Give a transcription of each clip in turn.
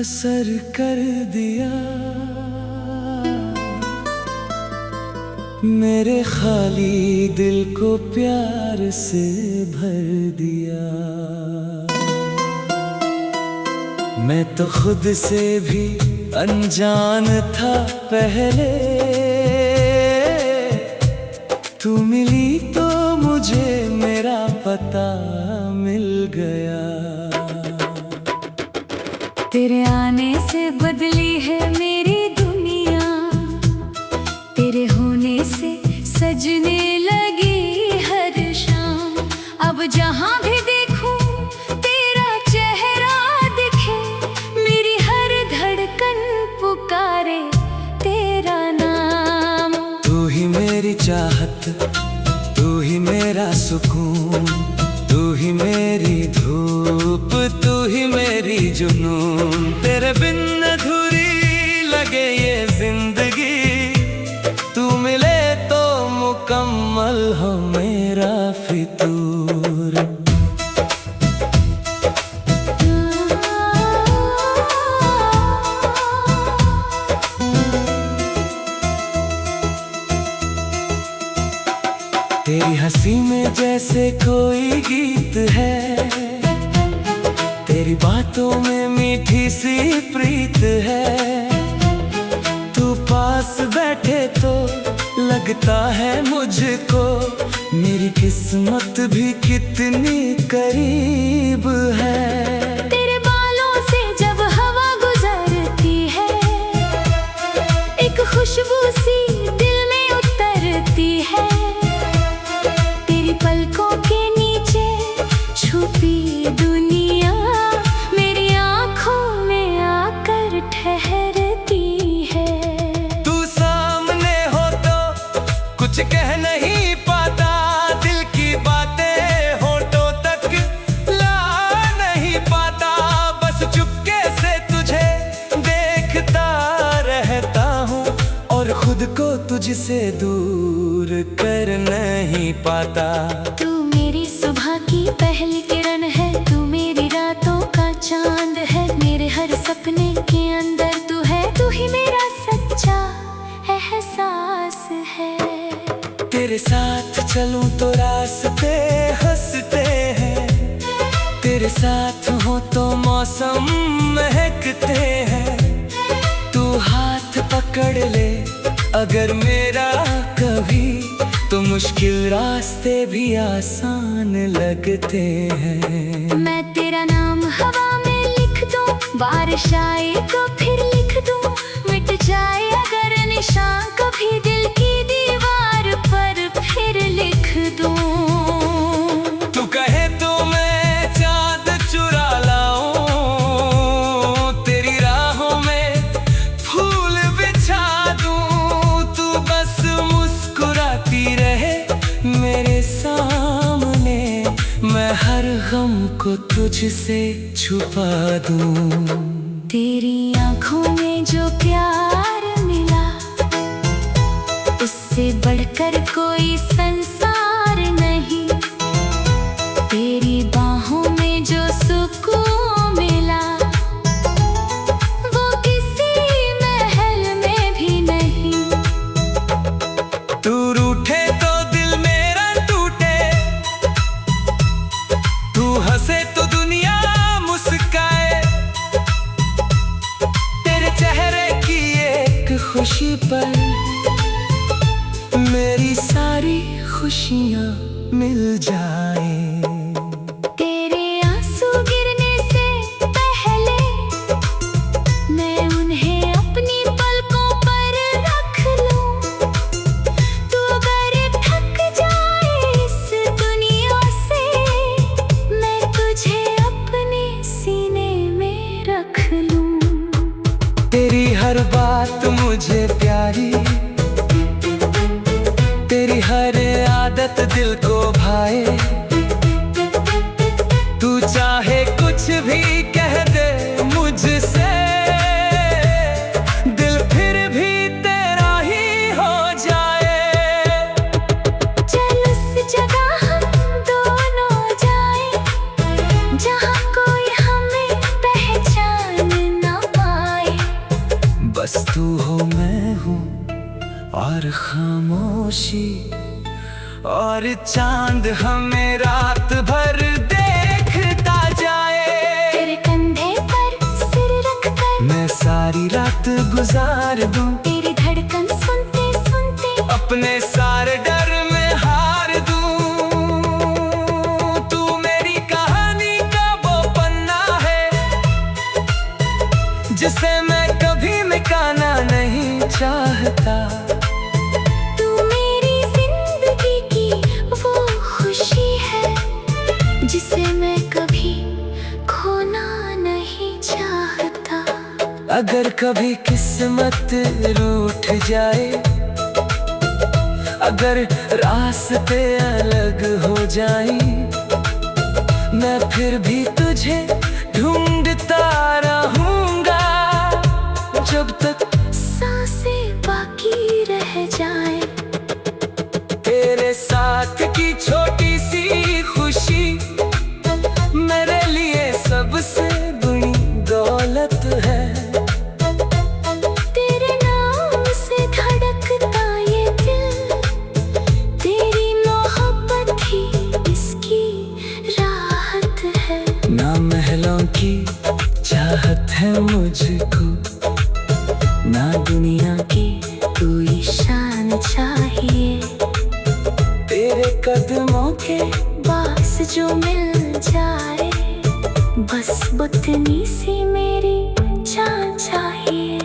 असर कर दिया, मेरे खाली दिल को प्यार से भर दिया। मैं तो खुद से भी अनजान था पहले, तू मिली तो मुझे मेरा पता मिल गया। तेरे आने से बदली है मेरी दुनिया, तेरे होने से सजने लगी हर शाम। अब जहाँ भी देखूं तेरा चेहरा दिखे, मेरी हर धड़कन पुकारे तेरा नाम। तू ही मेरी चाहत, तू ही मेरा सुकून, तू ही मेरी धूप, तू ही मेरी जुनून। तेरे बिन अधूरी लगे ये जिंदगी, तू मिले तो मुकम्मल हो मेरा फितूर। तेरी हंसी में जैसे कोई गीत है, तेरी बातों में मीठी सी प्रीत है। तू पास बैठे तो लगता है मुझको, मेरी किस्मत भी कितनी करीब है। तेरे बालों से जब हवा गुजरती है, एक खुशबू सी दिल में उतरती है। पलकों के नीचे छुपी दुनिया मेरी आँखों में आकर ठहरती है। तू सामने हो तो कुछ कह नहीं पाता, दिल की बातें होठों तक ला नहीं पाता। बस चुपके से तुझे देखता रहता हूँ, और खुद को तुझसे दूर कर नहीं पाता। तू मेरी सुबह की पहली किरण है, तू मेरी रातों का चांद है। मेरे हर सपने के अंदर तू है, तू ही मेरा सच्चा एहसास है। तेरे साथ चलूं तो रास्ते हंसते हैं, तेरे साथ हो तो मौसम महकते हैं। तू हाथ पकड़ ले अगर मेरा कभी, तो मुश्किल रास्ते भी आसान लगते हैं। मैं तेरा नाम हवा में लिख दूं, बारिश आए तो फिर लिख दूं। मिट जाए अगर निशान कभी दिल की दीवार पर, फिर लिख दूं। तू कहे तो मैं चांद चुरा लाऊं, तेरी राहों में फूल बिछा दूं। तू बस मुस्कुराती रहे मेरे सामने, मैं हर गम को तुझसे छुपा दूं। तेरी आँखों में जो प्यार मिला, उससे बढ़कर कोई संसार नहीं। तेरी बाहों में जो सुकून मिला, वो किसी महल में भी नहीं। तू रूठे तो दिल मेरा टूटे, तू हंसे तो दुनिया मुस्काए। तेरे चेहरे की एक खुशी पर मेरी सारी खुशियाँ मिल जाए। तेरे आंसू गिरने से पहले मैं उन्हें अपनी पलकों पर रख लूं। तू अगर थक जाए इस दुनिया से, मैं तुझे अपने सीने में रख लूं। तेरी हर बात मुझे प्यारी, तेरी हर आदत दिल को भाए। तू चाहे कुछ भी कह दे मुझसे, दिल फिर भी तेरा ही हो जाए। चल उस जगह हम दोनों जाएं, जहाँ कोई हमें पहचान ना और खामोशी और चांद हमें रात भर देखता जाए। तेरे कंधे पर सिर रख कर मैं सारी रात गुजार दूं, तेरी धड़कन सुनते सुनते अपने सारे डर में हार दूं। तू मेरी कहानी का वो पन्ना है जिसे मैं कभी मिटाना नहीं चाहता। तू मेरी जिंदगी की वो खुशी है जिसे मैं कभी खोना नहीं चाहता। अगर कभी किस्मत रूठ जाए, अगर रास्ते अलग हो जाए, मैं फिर भी तुझे ढूंढता रहूंगा जब तक सांसें बाकी रह जाए। तेरे साथ की छोटी सी खुशी मेरे लिए सबसे बड़ी दौलत है। तेरे नाम से धड़कता ये दिल, तेरी मोहब्बत ही इसकी राहत है। ना महलों की चाहत है मुझको, ना दुनिया की कोई शान चाहिए। तेरे कदमों के पास जो मिल जाए, बस उतनी सी मेरी जान चाहिए।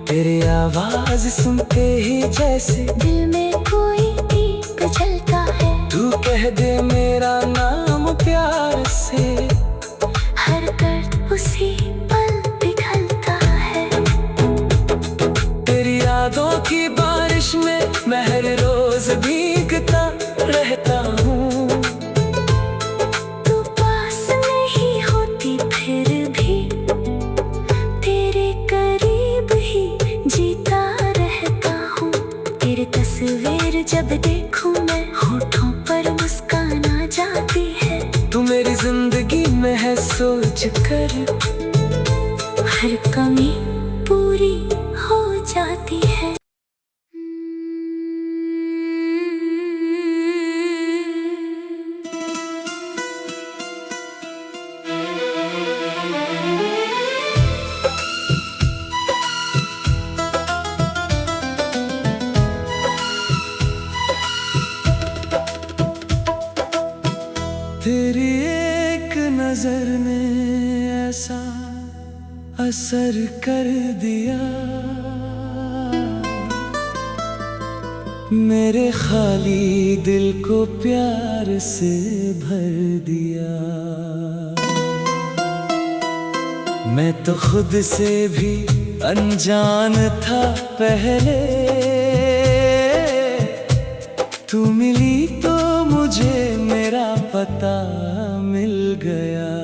तेरी आवाज सुनते ही जैसे दिल में कोई दीप जलता है। तू कह दे मेरा नाम प्यार से, हर दर्द उसी पल पिघलता है। तेरी यादों की बारिश में मैं हर रोज भीगता रहता हूँ। तू पास नहीं होती फिर भी तेरे करीब ही जीता रहता हूँ। तेरी तस्वीर जब देखूं मैं, होठों पर मुस्कान आ जाती है। तू मेरी जिंदगी में है सोच कर हर कमी पूरी हो जाती है। तेरी एक नजर ने ऐसा असर कर दिया, मेरे खाली दिल को प्यार से भर दिया। मैं तो खुद से भी अनजान था पहले, तू मिली तो मुझे मेरा पता मिल गया।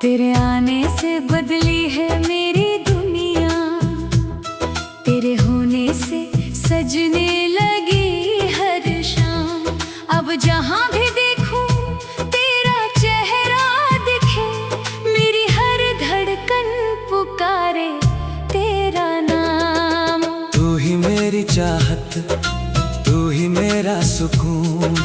तेरे आने से बदली है मेरी दुनिया, तेरे होने से सजने लगी हर शाम। अब जहाँ भी देखूं तेरा चेहरा दिखे, मेरी हर धड़कन पुकारे तेरा नाम। तू ही मेरी चाहत, तू ही मेरा सुकून,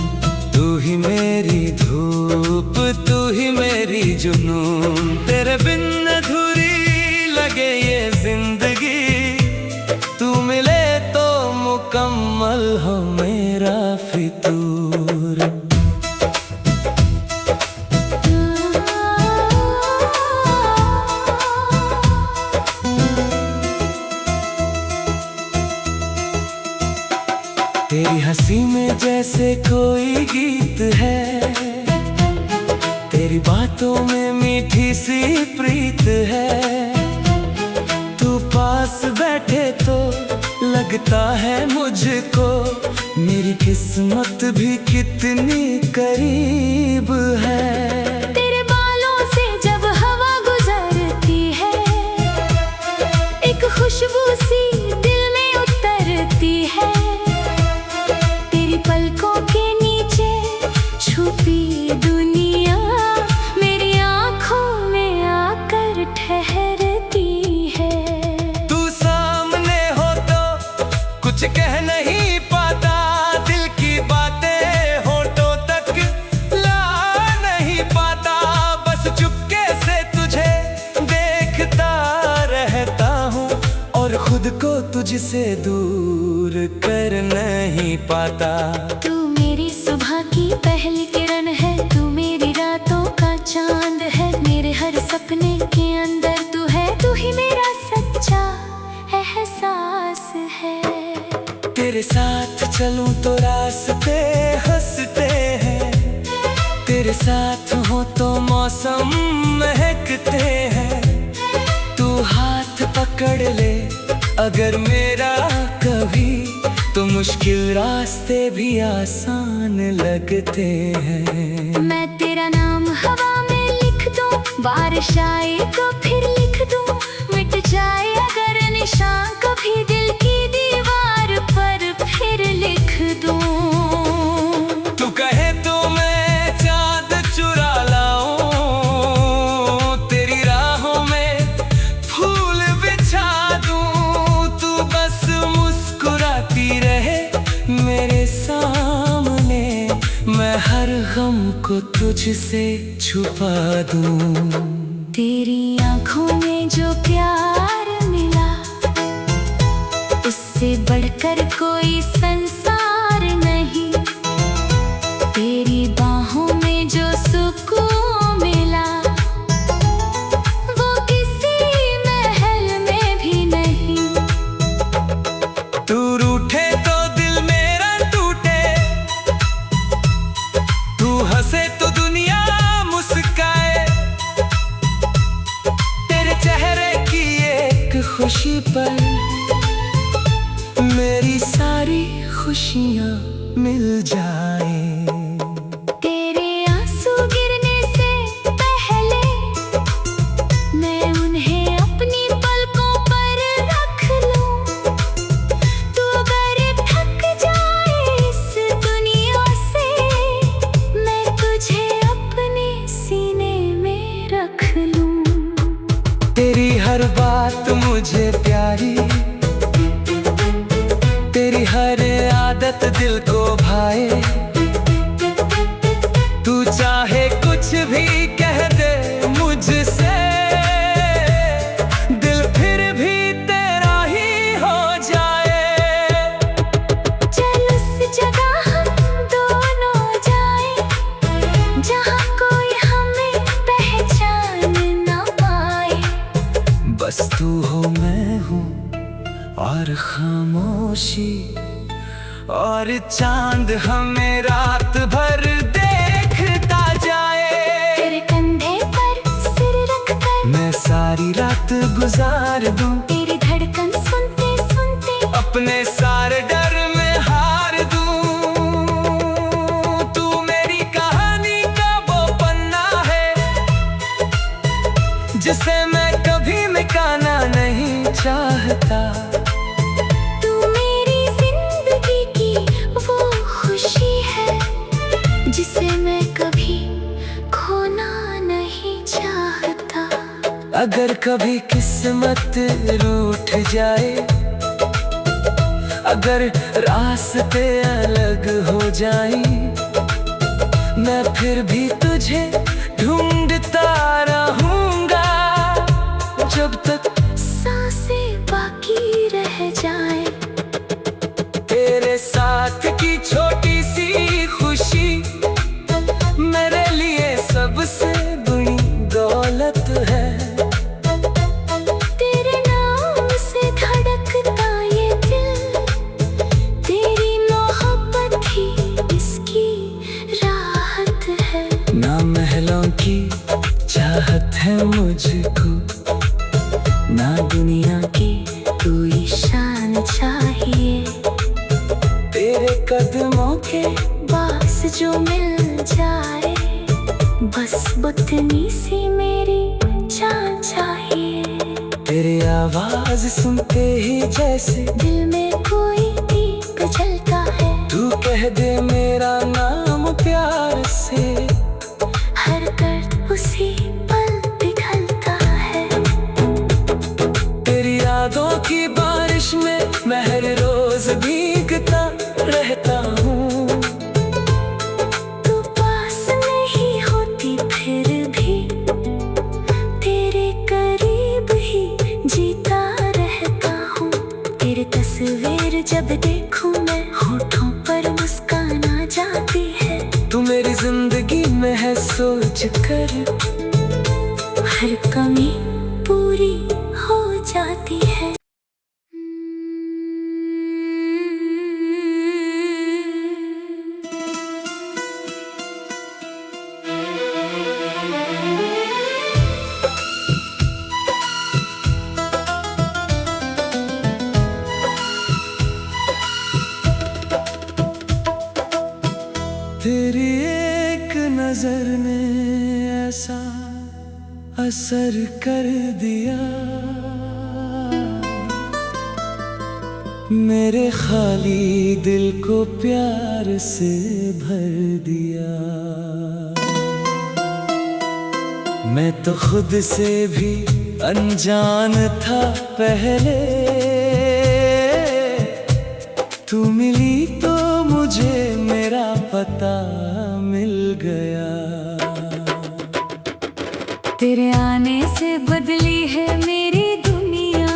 तू ही मेरी धूप, तू ही मेरी जुनून। तेरे बिन अधूरी लगे ये जिंदगी, तू मिले तो मुकम्मल हो मेरा फितूर। तेरी हंसी में जैसे कोई गीत है, तेरी बातों में मीठी सी प्रीत है। तू पास बैठे तो लगता है मुझको मेरी किस्मत भी कितनी करीब है। तेरे बालों से जब हवा गुजरती है, एक खुशबू सी दिल में उतरती है। तेरी पलकों के नीचे छुपी दुनिया मेरी आँखों में आकर ठहरती है। तू सामने हो कुछ कह नहीं पाता, दिल की बातें होठों तक ला नहीं पाता। बस चुपके से तुझे देखता रहता हूँ और खुद को तुझसे दूर कर नहीं पाता। तू मेरी सुबह की पहली किरण है, तू मेरी रातों का चांद है। मेरे हर सपने के अंदर तू है, तू ही मेरा सच्चा एहसास है। तेरे साथ चलूं तो रास्ते हंसते हैं, तेरे साथ हो तो मौसम महकते हैं। तू हाथ पकड़ ले अगर मेरा कभी, तो मुश्किल रास्ते भी आसान लगते हैं। मैं तेरा नाम हवा में लिख दूं, बारिश आए तो फिर लिख दूं। मिट जाए अगर निशान कभी दिल की दीवार पर, फिर लिख दूं। तू कहे तो मैं चांद चुरा लाऊं, तेरी राहों में फूल बिछा दूं। तू बस मुस्कुराती रहे मेरे सामने, मैं हर गम को तुझसे छुपा दूं। तेरी आँखों में जो प्यार मिला, उससे बढ़कर कोई संसार नहीं। तेरी बाहों में जो सुकून मिला, वो किसी महल में भी नहीं। तू रूठे तो दिल मेरा टूटे, तू हंसे तो दुनिया मुस्काए। तेरे चेहरे की एक खुशी पर मेरी सारी खुशियां मिल जाए। तेरे आंसू गिरने से पहले मैं उन्हें अपनी पलकों पर रख लूं। तू अगर थक जाए इस दुनिया से, मैं तुझे अपने सीने में रख लूं। तेरी हर बात मुझे प्यारी, तेरी हर आदत दिल को भाए। तू चाहे कुछ भी कह दे मुझसे, दिल फिर भी तेरा ही हो जाए। चल उस जगह हम दोनों जाएं, जहाँ कोई हमें पहचान ना पाए। बस तू हो मैं हूँ और खामोशी, और चांद हमें रात भर देखता जाए। तेरे कंधे पर सिर रखकर मैं सारी रात गुजार दूं, तेरी धड़कन सुनते सुनते अपने सारे डर में हार दूं। तू मेरी कहानी का वो पन्ना है, जिसे मैं कभी मिटाना नहीं चाहता। तू मेरी जिंदगी की वो खुशी है, जिसे मैं कभी खोना नहीं चाहता। अगर कभी किस्मत रूठ जाए, अगर रास्ते अलग हो जाए, मैं फिर भी तुझे ढूंढता रहूंगा, जब तक सांसें बाकी रह जाए। तेरे साथ की छोटी सी खुशी मेरे लिए सबसे बड़ी दौलत है। तेरे नाम से धड़कता ये दिल, तेरी मोहब्बत ही इसकी राहत है। ना महलों की चाहत है मुझको, ना दुनिया की कोई शान चाहिए। तेरे कदमों के पास जो मिल जाए, बस उतनी सी मेरी जान चाहिए। तेरी आवाज सुनते ही जैसे दिल में कोई दीप जलता है। तू कह दे मेरा नाम प्यार से, हर दर्द उसी पल पिघलता है। तेरी यादों की बारिश में मैं हर रोज भी तेरी तस्वीर जब देखूं मैं, होठों पर मुस्कान आ जाती है। तू मेरी जिंदगी में है सोच कर, हर कमी पूरी हो जाती है। तेरी एक नजर ने ऐसा असर कर दिया, मेरे खाली दिल को प्यार से भर दिया। मैं तो खुद से भी अनजान था पहले, तू मिली तो मुझे मेरा पता मिल गया। तेरे आने से बदली है मेरी दुनिया,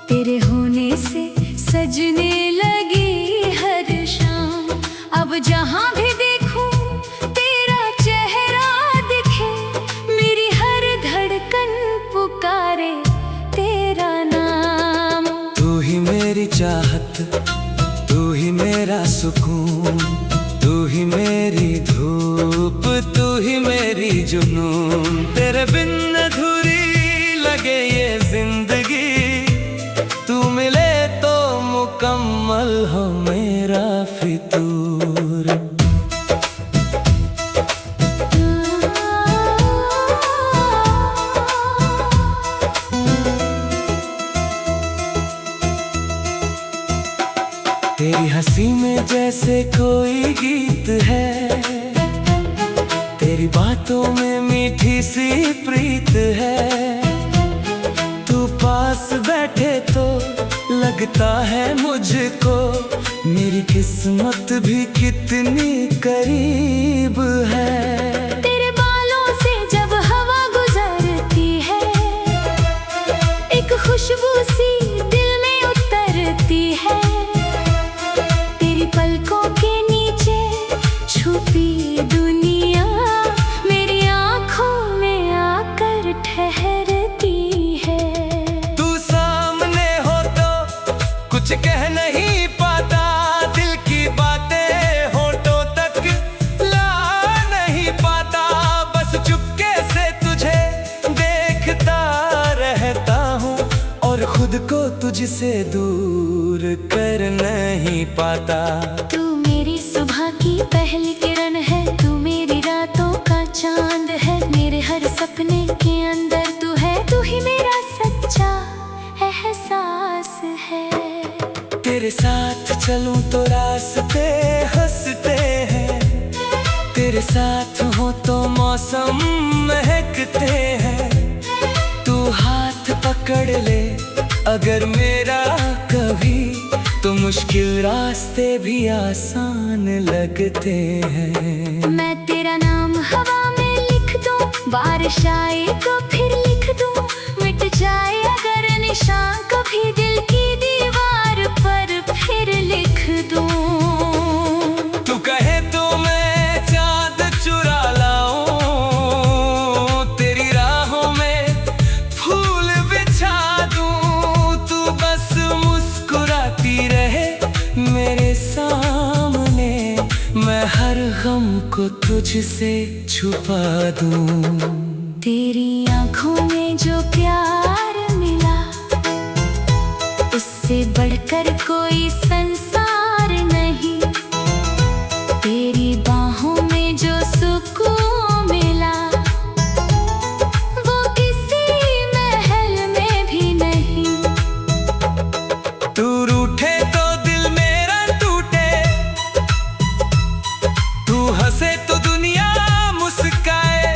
तेरे होने से सजने लगी हर शाम। अब जहाँ भी देखूं तेरा चेहरा दिखे, मेरी हर धड़कन पुकारे तेरा नाम। तू ही मेरी चाहत, तू ही मेरा सुकून, तू ही मेरी धूप, तू ही मेरी जुनून। तेरे बिन अधूरी लगे ये जिंदगी, तू मिले तो मुकम्मल हो मेरा फितूर। तेरी हंसी में जैसे कोई गीत है, तेरी बातों में मीठी सी प्रीत है। तू पास बैठे तो लगता है मुझको, मेरी किस्मत भी कितनी करीब है। तेरे बालों से जब हवा गुजरती है, एक खुशबू सी दिल में उतरती है। पलकों के नीचे छुपी दुनिया मेरी आँखों में आकर ठहरती है। तू सामने हो तो कुछ कह नहीं पाता, दिल की बातें होठों तक ला नहीं पाता। बस चुपके से तुझे देखता रहता हूँ, और खुद को तुझसे दूर कर नहीं पाता। तू मेरी सुबह की पहली किरण है, तू मेरी रातों का चांद है। मेरे हर सपने के अंदर तू है, तू ही मेरा सच्चा एहसास है। तेरे साथ चलूं तो रास्ते हंसते हैं, तेरे साथ हो तो मौसम महकते हैं। तू हाथ पकड़ ले अगर मेरा कभी, तो मुश्किल रास्ते भी आसान लगते हैं। मैं तेरा नाम हवा में लिख दूं, बारिश आए तो फिर लिख दूं। मिट जाए अगर निशान कभी दिल की दीवार पर, फिर लिख दूं। तू कहे तो मैं चांद चुरा लाऊं, तेरी राहों में फूल बिछा दूं। तू बस मुस्कुराती रहे मेरे सामने, मैं हर गम को तुझसे छुपा दूं। तेरी आँखों में जो प्यार मिला, उससे बढ़कर कोई संसार नहीं। तेरी बाहों में जो सुकून मिला, वो किसी महल में भी नहीं। तू रूठे तो दिल मेरा टूटे, तू हंसे तो दुनिया मुस्काए।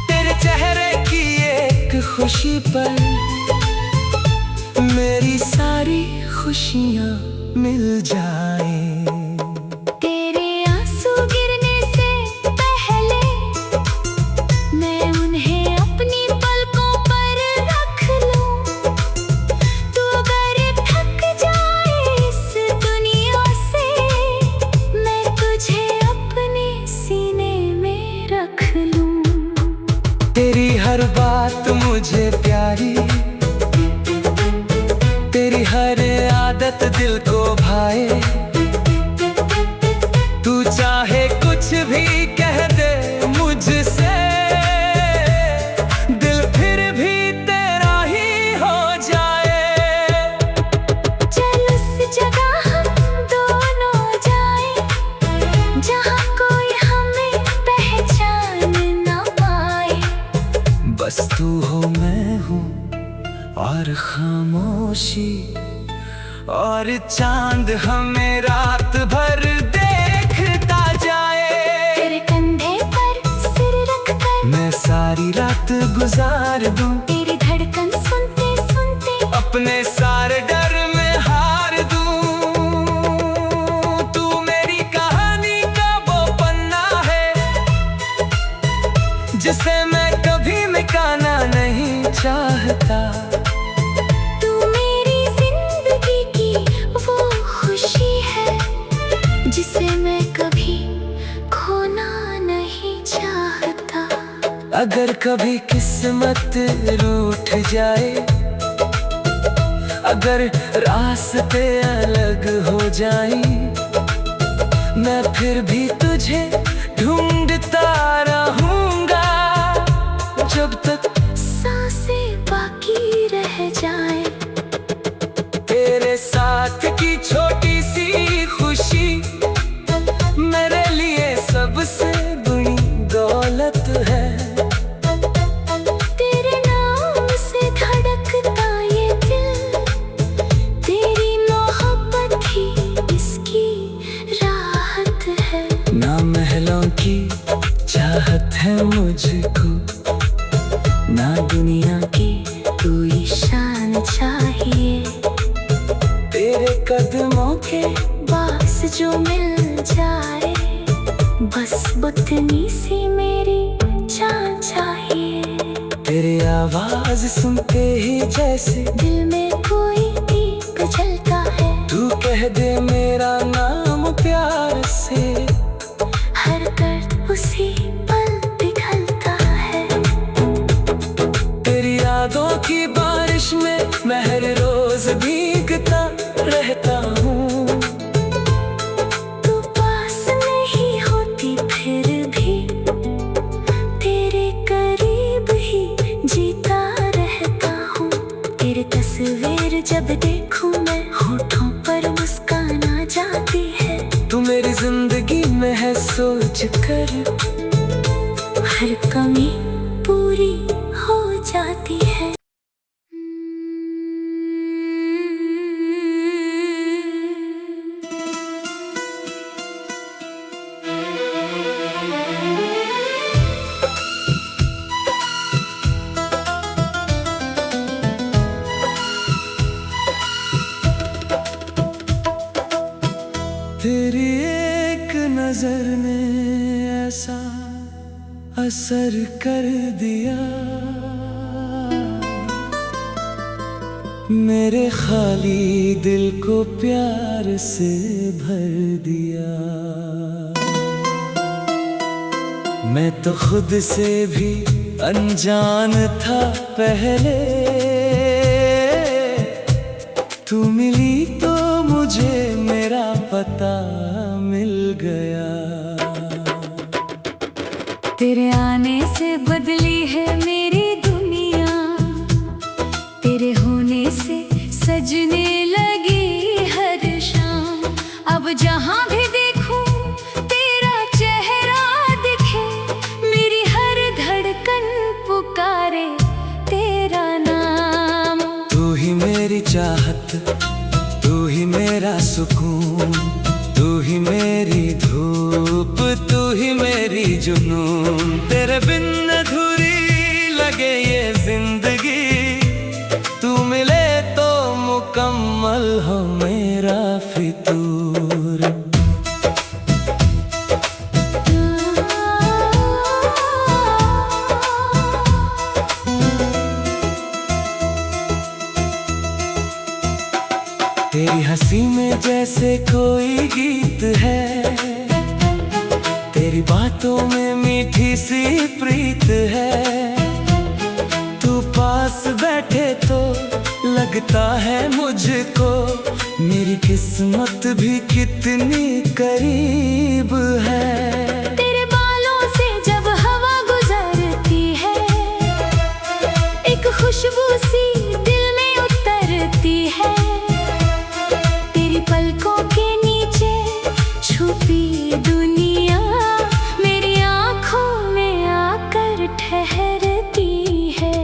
तेरे चेहरे की एक खुशी पर मेरी सारी खुशियाँ मिल जाएं। तेरे आंसू गिरने से पहले मैं उन्हें अपनी पलकों पर रख लूं। हर आदत दिल को भाए। तू चाहे कुछ भी कह दे मुझसे, दिल फिर भी तेरा ही हो जाए। चल उस जगह हम दोनों जाए, जहाँ कोई हमें पहचान ना पाए। बस तू हो मैं हूँ और खामोशी, और चांद हमें रात भर देखता जाए। तेरे कंधे पर सिर रख कर मैं सारी रात गुजार दूं, तेरी धड़कन सुनते सुनते अपने सारे डर में हार दूं। तू मेरी कहानी का वो पन्ना है, जिसे मैं कभी मिटाना नहीं चाहता। तू मेरी जिंदगी की वो खुशी है, जिसे मैं कभी खोना नहीं चाहता। अगर कभी किस्मत रूठ जाए, अगर रास्ते अलग हो जाए, मैं फिर भी तुझे ढूंढता रहूंगा, जब तक सांसें बाकी रह जाए। तेरे साथ की छोटी सी खुशी मेरे लिए सबसे बड़ी दौलत है। तेरे नाम से धड़कता ये दिल, तेरी मोहब्बत ही इसकी राहत है। ना महलों की चाहत है मुझको, ना दुनिया की कोई शान चाहिए। तेरे कदमों के पास जो मिल जाए, बस उतनी सी मेरी जान चाहिए। तेरी आवाज सुनते ही जैसे दिल में कोई दीप जलता है। तू कह दे मेरा नाम प्यार से, हर दर्द उसी पल पिघलता है। तेरी यादों की बारिश में मैं हर रोज भीगता रहता हूँ। तू पास नहीं होती फिर भी तेरे करीब ही जीता रहता हूँ। तेरी तस्वीर जब देखूं मैं, होठों पर मुस्कान आ जाती है। तू मेरी जिंदगी में है सोच कर, हर कमी पूरी हो जाती है। तेरी एक नजर ने ऐसा असर कर दिया, मेरे खाली दिल को प्यार से भर दिया। मैं तो खुद से भी अनजान था पहले, तू मिली तो मुझे मेरा पता मिल गया। तेरे आने से बदली है मेरी दुनिया, तेरे होने से सजने लगी हर शाम। अब जहाँ भी देखूं तेरा चेहरा दिखे, मेरी हर धड़कन पुकारे तेरा नाम। तू ही मेरी चाहत, तू ही मेरा सुकून, तू ही मेरी धूप, तू ही मेरी जुनून। तेरे बिन अधूरी लगे ये जिंदगी, तू मिले तो मुकम्मल हो मेरा फितूर। तेरी हंसी में जैसे कोई गीत है, तेरी बातों में मीठी सी प्रीत है। तू पास बैठे तो लगता है मुझको मेरी किस्मत भी कितनी करीब है। तेरे बालों से जब हवा गुजरती है, एक खुशबू सी दिल में उतरती है। तेरी पलकों के नीचे छुपी दुनिया मेरी आंखों में आकर ठहरती है।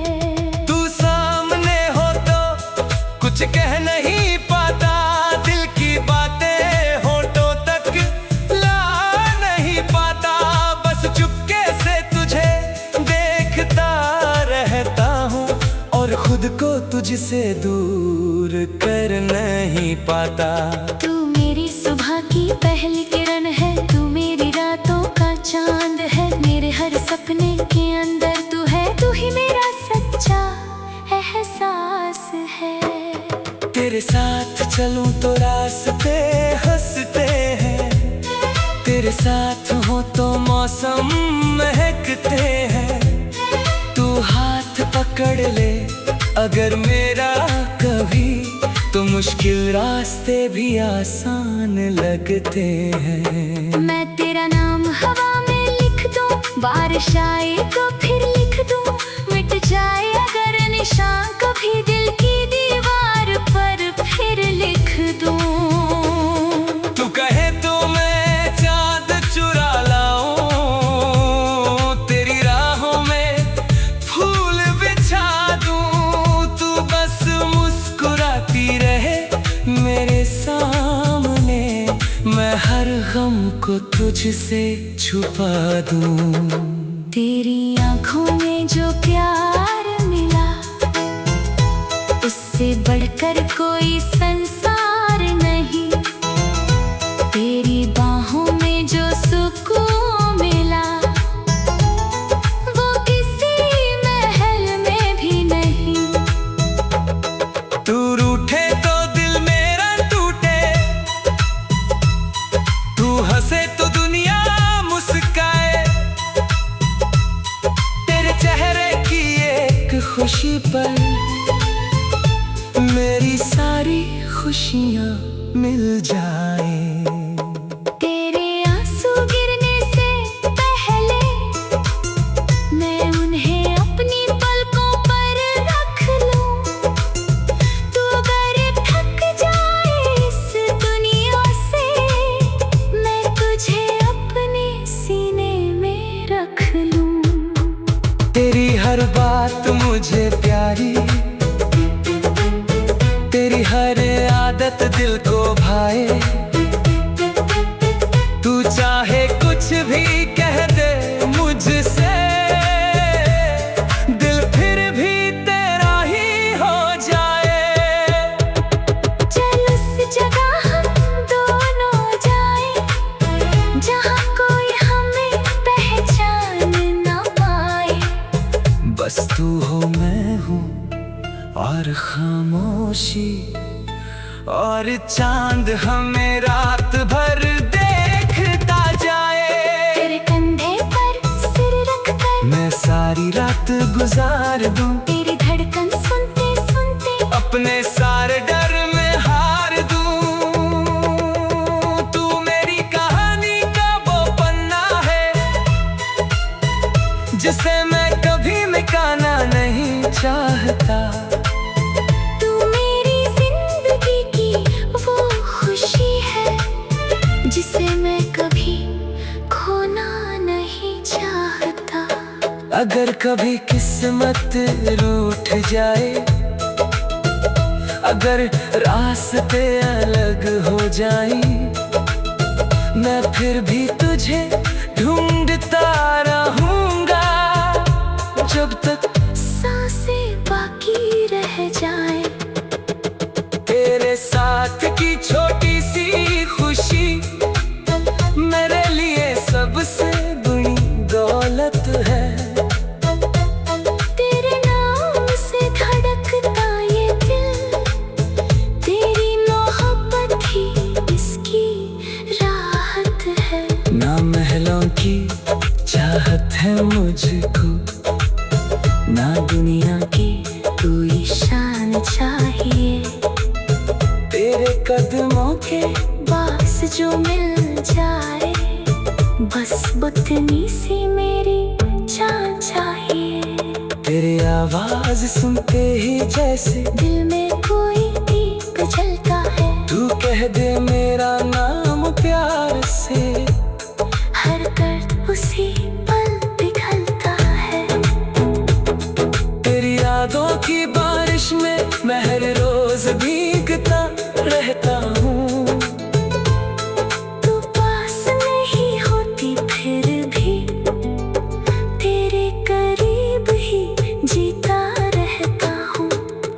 तू सामने हो तो कुछ कह नहीं पाता, दिल की बातें होठों तक ला नहीं पाता। बस चुपके से तुझे देखता रहता हूँ और खुद को तुझसे दूर कर नहीं पाता। तू मेरी सुबह की पहली किरण है, तू मेरी रातों का चांद है। मेरे हर सपने के अंदर तू है, तू ही मेरा सच्चा एहसास है। तेरे साथ चलूं तो रास्ते हंसते हैं, तेरे साथ हो तो मौसम महकते हैं। तू हाथ पकड़ ले अगर मेरा कभी, तो मुश्किल रास्ते भी आसान लगते हैं। मैं तेरा नाम हवा में लिख दूं, बारिश आए तो फिर लिख दूं। मिट जाए अगर निशान कभी दिल की दीवार पर, फिर लिख दूं। तू कहे तो मैं चांद चुरा लाऊं, तेरी राहों में फूल बिछा दूं। तू बस मुस्कुराती रहे मेरे सामने, मैं हर गम को तुझसे छुपा दूं। तेरी आंखों में जो प्यार मिला, उससे बढ़कर कोई संसार नहीं। तेरी बाहों में जो सुकून मिला, वो किसी महल में भी नहीं। तू रूठे तो दिल मेरा टूटे, तू हंसे तो दुनिया मुस्काए। तेरे चेहरे की एक खुशी पर मेरी सारी खुशियां मिल जाए। तेरे आंसू गिरने से पहले मैं उन्हें अपनी पलकों पर रख लूं। तू अगर थक जाए इस दुनिया से, मैं तुझे अपने सीने में रख लूं। तेरी हर बात मुझे प्यारी, तेरी हर आदत दिल को भाए। तू चाहे कुछ भी कह दे मुझसे, दिल फिर भी तेरा ही हो जाए। चल उस जगह हम दोनों जाएं, जहाँ कोई हमें पहचान ना पाए। बस तू हो मैं हूँ और खामोशी, और चांद हमें रात भर देखता जाए। तेरे कंधे पर सिर रख कर मैं सारी रात गुजार दूं, तेरी धड़कन सुनते सुनते अपने सारे डर में हार दूं। तू मेरी कहानी का वो पन्ना है, जिसे मैं कभी मिटाना नहीं चाहता। तू मेरी जिंदगी की वो खुशी है, जिसे मैं कभी खोना नहीं चाहता। अगर कभी किस्मत रूठ जाए, अगर रास्ते अलग हो जाए, मैं फिर भी तुझे ढूंढता रहूंगा, जब तक सांसें बाकी रह जाए। तेरे साथ की छोटी सी खुशी मेरे लिए सबसे बड़ी दौलत है। तेरे नाम से धड़कता ये दिल, तेरी मोहब्बत ही इसकी राहत है। ना महलों की चाहत है मुझको, ना कदमों के पास जो मिल जाए, बस उतनी सी मेरी जान चाहिए। तेरी आवाज सुनते ही जैसे दिल में कोई दीप जलता है। तू कह दे मेरा नाम प्यार से, हर दर्द उसी पल पिघलता है। तेरी यादों की बारिश में मैं हर रोज भीगता रहता हूँ। तू पास नहीं होती फिर भी तेरे करीब ही जीता रहता हूँ।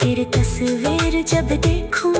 तेरी तस्वीर जब देखूं